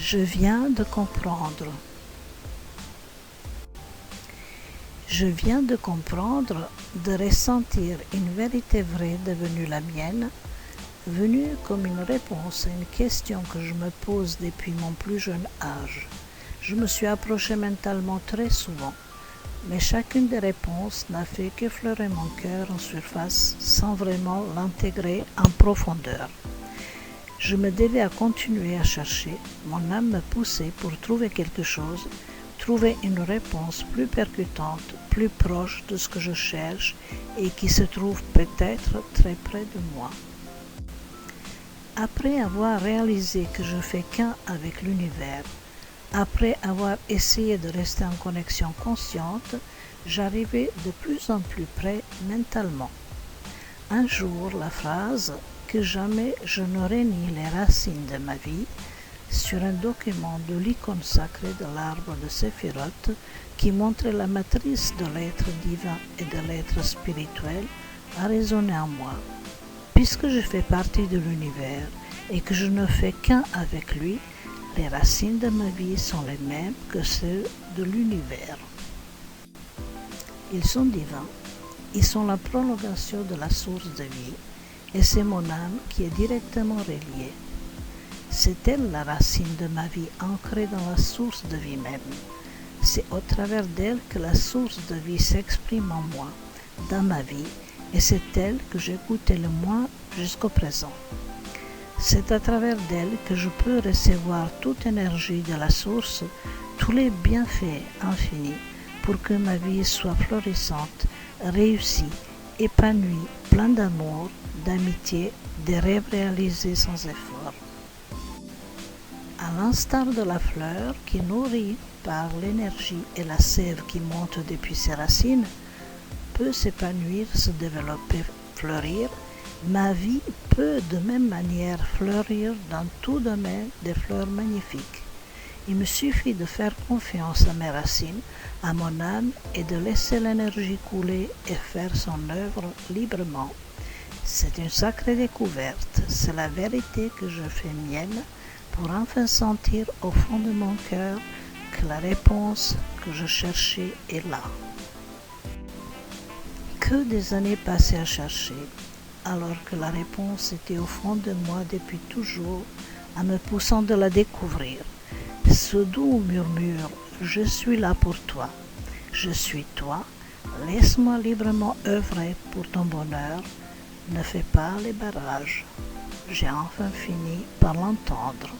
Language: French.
Je viens de comprendre. Je viens de comprendre, de ressentir une vérité vraie devenue la mienne, venue comme une réponse à une question que je me pose depuis mon plus jeune âge. Je me suis approché mentalement très souvent, mais chacune des réponses n'a fait qu'effleurer mon cœur en surface sans vraiment l'intégrer en profondeur. Je me devais à continuer à chercher, mon âme me poussait pour trouver quelque chose, trouver une réponse plus percutante, plus proche de ce que je cherche et qui se trouve peut-être très près de moi. Après avoir réalisé que je fais qu'un avec l'univers, après avoir essayé de rester en connexion consciente, j'arrivais de plus en plus près mentalement. Un jour, la phrase « que jamais je n'aurai ni les racines de ma vie » sur un document de l'icône sacrée de l'arbre de Séphiroth qui montrait la matrice de l'être divin et de l'être spirituel a résonné en moi. Puisque je fais partie de l'univers et que je ne fais qu'un avec lui, les racines de ma vie sont les mêmes que celles de l'univers. Ils sont divins, ils sont la prolongation de la source de vie, et c'est mon âme qui est directement reliée. C'est elle la racine de ma vie ancrée dans la source de vie même. C'est au travers d'elle que la source de vie s'exprime en moi, dans ma vie, et c'est elle que j'ai goûté le moins jusqu'au présent. C'est à travers d'elle que je peux recevoir toute énergie de la source, tous les bienfaits infinis, pour que ma vie soit florissante, réussie, épanouie, pleine d'amour, d'amitié, de rêves réalisés sans effort. À l'instar de la fleur qui nourrit par l'énergie et la sève qui monte depuis ses racines, peut s'épanouir, se développer, fleurir, ma vie peut de même manière fleurir dans tout domaine des fleurs magnifiques. Il me suffit de faire confiance à mes racines, à mon âme et de laisser l'énergie couler et faire son œuvre librement. C'est une sacrée découverte, c'est la vérité que je fais mienne pour enfin sentir au fond de mon cœur que la réponse que je cherchais est là. Que des années passées à chercher, alors que la réponse était au fond de moi depuis toujours, en me poussant de la découvrir. Ce doux murmure « Je suis là pour toi, je suis toi, laisse-moi librement œuvrer pour ton bonheur, ne fais pas les barrages ». J'ai enfin fini par l'entendre.